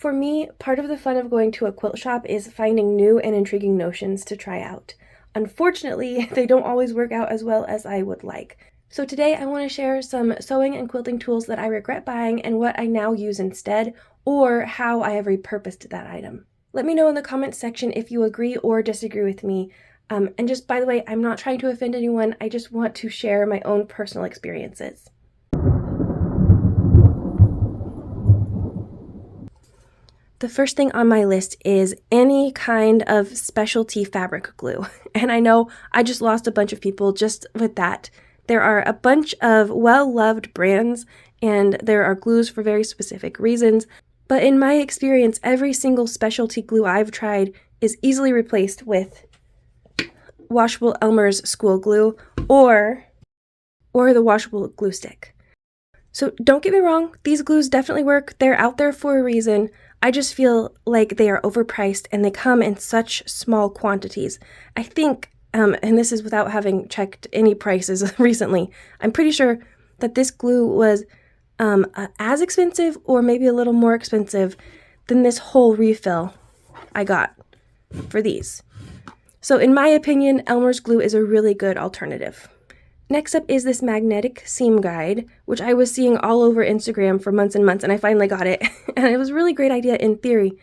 For me, part of the fun of going to a quilt shop is finding new and intriguing notions to try out. Unfortunately, they don't always work out as well as I would like. So today I want to share some sewing and quilting tools that I regret buying and what I now use instead, or how I have repurposed that item. Let me know in the comments section if you agree or disagree with me. And just by the way, I'm not trying to offend anyone, I just want to share my own personal experiences. The first thing on my list is any kind of specialty fabric glue. And I know I just lost a bunch of people just with that. There are a bunch of well-loved brands, and there are glues for very specific reasons. But in my experience, every single specialty glue I've tried is easily replaced with washable Elmer's school glue or the washable glue stick. So don't get me wrong, these glues definitely work. They're out there for a reason. I just feel like they are overpriced and they come in such small quantities. I think, and this is without having checked any prices recently, I'm pretty sure that this glue was as expensive or maybe a little more expensive than this whole refill I got for these. So in my opinion, Elmer's glue is a really good alternative. Next up is this magnetic seam guide, which I was seeing all over Instagram for months and months, and I finally got it. And it was a really great idea in theory,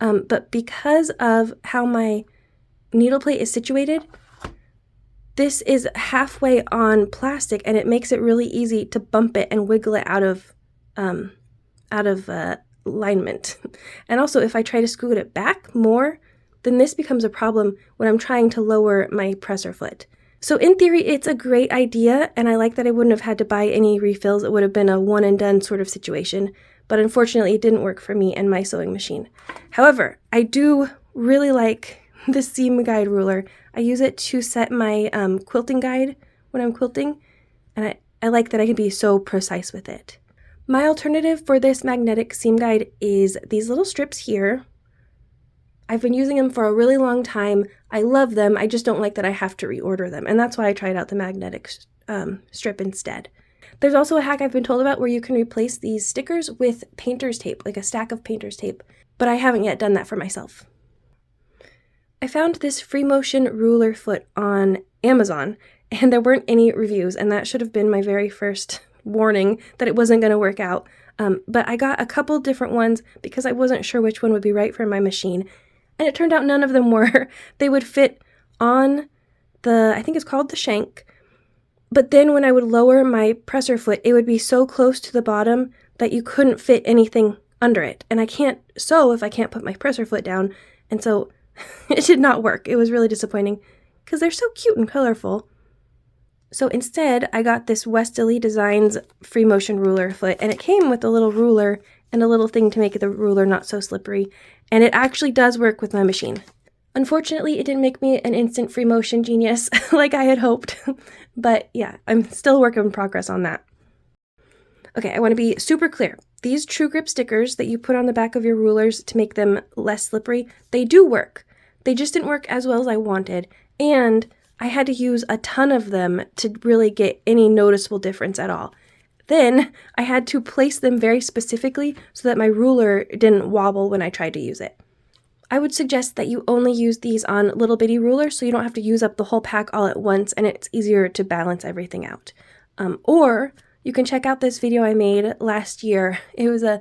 but because of how my needle plate is situated, this is halfway on plastic, and it makes it really easy to bump it and wiggle it out of alignment. And also, if I try to scoot it back more, then this becomes a problem when I'm trying to lower my presser foot. So in theory, it's a great idea, and I like that I wouldn't have had to buy any refills. It would have been a one and done sort of situation, but unfortunately it didn't work for me and my sewing machine. However, I do really like the seam guide ruler. I use it to set my quilting guide when I'm quilting, and I like that I can be so precise with it. My alternative for this magnetic seam guide is these little strips here. I've been using them for a really long time. I love them. I just don't like that I have to reorder them. And that's why I tried out the magnetic strip instead. There's also a hack I've been told about where you can replace these stickers with painter's tape, like a stack of painter's tape. But I haven't yet done that for myself. I found this free motion ruler foot on Amazon, and there weren't any reviews. And that should have been my very first warning that it wasn't going to work out. But I got a couple different ones because I wasn't sure which one would be right for my machine. And it turned out none of them were. They would fit on the, I think it's called the shank, but then when I would lower my presser foot, it would be so close to the bottom that you couldn't fit anything under it. And I can't sew if I can't put my presser foot down. And so it did not work. It was really disappointing because they're so cute and colorful. So instead, I got this Westerly Designs free motion ruler foot, and it came with a little ruler and a little thing to make the ruler not so slippery. And it actually does work with my machine. Unfortunately, it didn't make me an instant free motion genius like I had hoped. But yeah, I'm still a work in progress on that. Okay, I want to be super clear. These True Grip stickers that you put on the back of your rulers to make them less slippery, they do work. They just didn't work as well as I wanted. And I had to use a ton of them to really get any noticeable difference at all. Then I had to place them very specifically so that my ruler didn't wobble when I tried to use it. I would suggest that you only use these on little bitty rulers so you don't have to use up the whole pack all at once, and it's easier to balance everything out. Or you can check out this video I made last year. It was a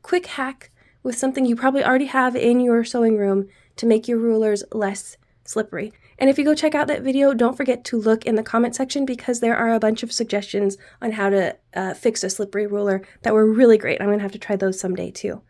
quick hack with something you probably already have in your sewing room to make your rulers less slippery. And if you go check out that video, don't forget to look in the comment section because there are a bunch of suggestions on how to fix a slippery ruler that were really great. I'm going to have to try those someday too.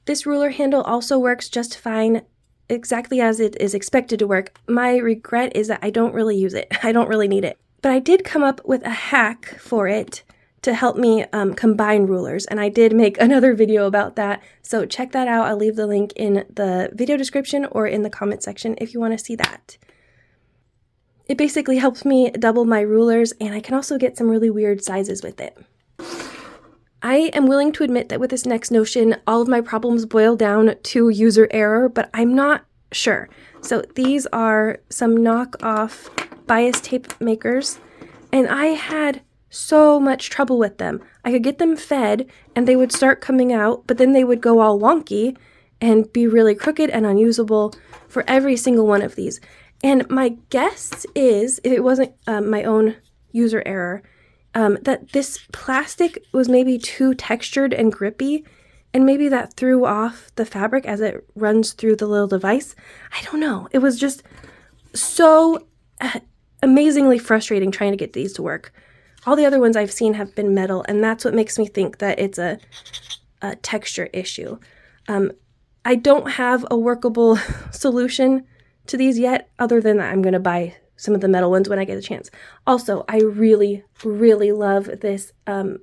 This ruler handle also works just fine, exactly as it is expected to work. My regret is that I don't really use it. I don't really need it. But I did come up with a hack for it to help me combine rulers, and I did make another video about that, so check that out. I'll leave the link in the video description or in the comment section if you want to see that. It basically helps me double my rulers, and I can also get some really weird sizes with it. I am willing to admit that with this next notion, all of my problems boil down to user error, but I'm not sure. So these are some knockoff bias tape makers, and I had so much trouble with them. I could get them fed and they would start coming out, but then they would go all wonky and be really crooked and unusable for every single one of these. And my guess is, if it wasn't my own user error, that this plastic was maybe too textured and grippy, and maybe that threw off the fabric as it runs through the little device. I don't know. It was just so amazingly frustrating trying to get these to work. All the other ones I've seen have been metal, and that's what makes me think that it's a texture issue. I don't have a workable solution to these yet, other than that I'm going to buy some of the metal ones when I get a chance. Also, I really, really love this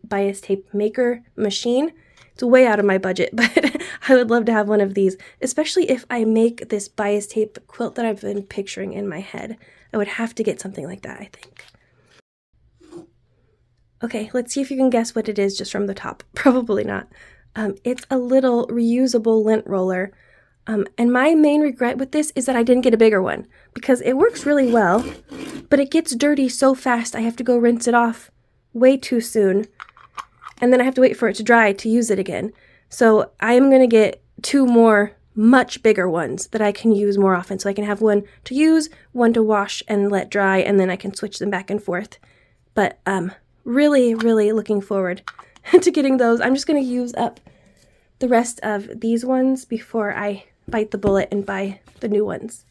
bias tape maker machine. It's way out of my budget, but I would love to have one of these, especially if I make this bias tape quilt that I've been picturing in my head. I would have to get something like that, I think. Okay, let's see if you can guess what it is just from the top. Probably not. It's a little reusable lint roller. And my main regret with this is that I didn't get a bigger one, because it works really well, but it gets dirty so fast I have to go rinse it off way too soon, and then I have to wait for it to dry to use it again. So I'm going to get 2 more much bigger ones that I can use more often, so I can have one to use, one to wash and let dry, and then I can switch them back and forth. But really, really looking forward to getting those. I'm just going to use up the rest of these ones before I bite the bullet and buy the new ones.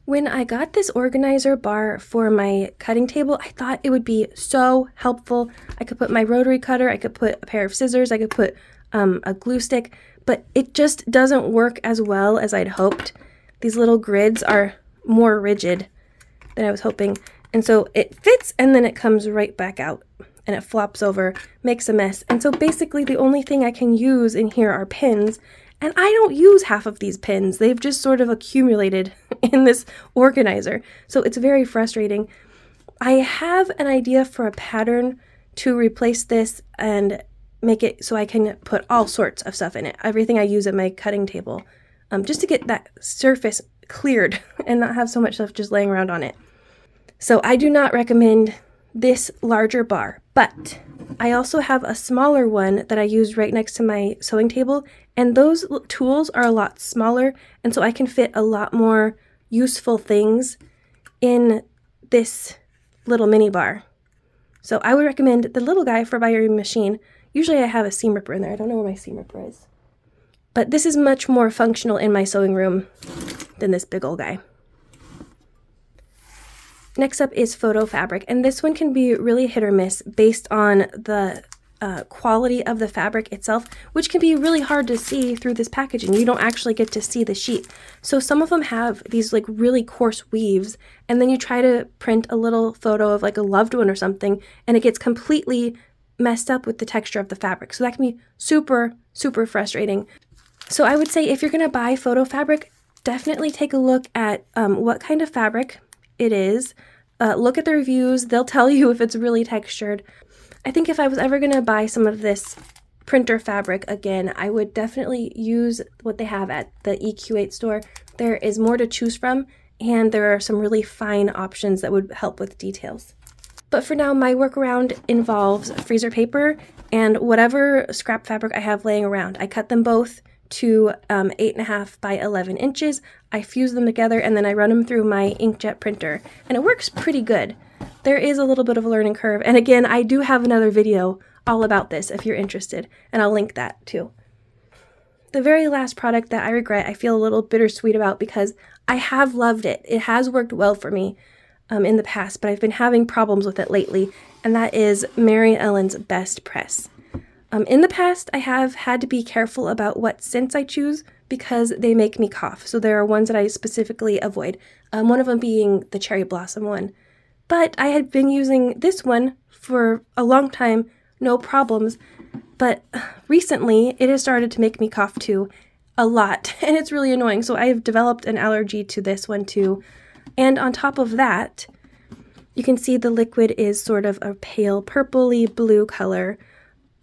When I got this organizer bar for my cutting table, I thought it would be so helpful. I could put my rotary cutter, I could put a pair of scissors, I could put a glue stick, but it just doesn't work as well as I'd hoped. These little grids are more rigid than I was hoping, and so it fits and then it comes right back out and it flops over, makes a mess. And so basically the only thing I can use in here are pins. And I don't use half of these pins. They've just sort of accumulated in this organizer. So it's very frustrating. I have an idea for a pattern to replace this and make it so I can put all sorts of stuff in it. Everything I use at my cutting table. Just to get that surface cleared and not have so much stuff just laying around on it. So I do not recommend this larger bar, but I also have a smaller one that I use right next to my sewing table, and those tools are a lot smaller, and so I can fit a lot more useful things in this little mini bar. So I would recommend the little guy for by your machine. Usually I have a seam ripper in there. I don't know where my seam ripper is. But this is much more functional in my sewing room than this big old guy. Next up is photo fabric, and this one can be really hit or miss based on the quality of the fabric itself, which can be really hard to see through this packaging. You don't actually get to see the sheet. So some of them have these like really coarse weaves, and then you try to print a little photo of like a loved one or something, and it gets completely messed up with the texture of the fabric. So that can be super, super frustrating. So I would say if you're going to buy photo fabric, definitely take a look at what kind of fabric it is. Look at the reviews. They'll tell you if it's really textured. I think if I was ever going to buy some of this printer fabric again, I would definitely use what they have at the EQ8 store. There is more to choose from, and there are some really fine options that would help with details. But for now, my workaround involves freezer paper and whatever scrap fabric I have laying around. I cut them both to 8.5 by 11 inches. I fuse them together and then I run them through my inkjet printer, and it works pretty good. There is a little bit of a learning curve, and again, I do have another video all about this if you're interested, and I'll link that too. The very last product that I regret, I feel a little bittersweet about because I have loved it. It has worked well for me in the past, but I've been having problems with it lately, and that is Mary Ellen's Best Press. In the past, I have had to be careful about what scents I choose because they make me cough. So there are ones that I specifically avoid, one of them being the cherry blossom one. But I had been using this one for a long time, no problems. But recently, it has started to make me cough too, a lot, and it's really annoying. So I have developed an allergy to this one too. And on top of that, you can see the liquid is sort of a pale purpley blue color.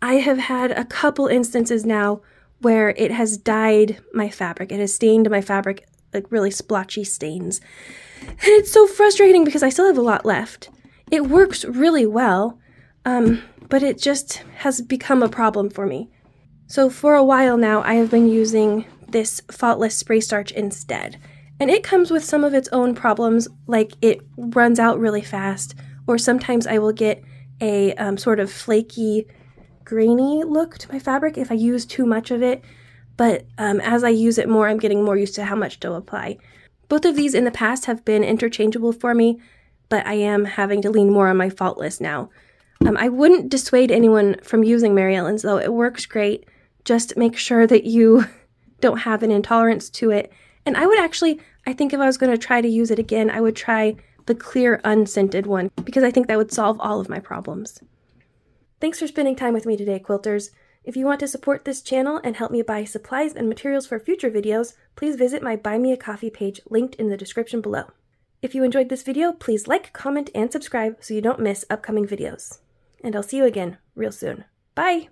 I have had a couple instances now where it has dyed my fabric. It has stained my fabric, like really splotchy stains. And it's so frustrating because I still have a lot left. It works really well, but it just has become a problem for me. So for a while now, I have been using this faultless spray starch instead. And it comes with some of its own problems, like it runs out really fast, or sometimes I will get a sort of flaky, grainy look to my fabric if I use too much of it. But as I use it more, I'm getting more used to how much to apply. Both of these in the past have been interchangeable for me, but I am having to lean more on my faultless now. I wouldn't dissuade anyone from using Mary Ellen's, though. It works great. Just make sure that you don't have an intolerance to it. And I would actually, I think if I was going to try to use it again, I would try the clear unscented one, because I think that would solve all of my problems. Thanks for spending time with me today, quilters. If you want to support this channel and help me buy supplies and materials for future videos, please visit my Buy Me a Coffee page linked in the description below. If you enjoyed this video, please like, comment, and subscribe so you don't miss upcoming videos. And I'll see you again real soon. Bye!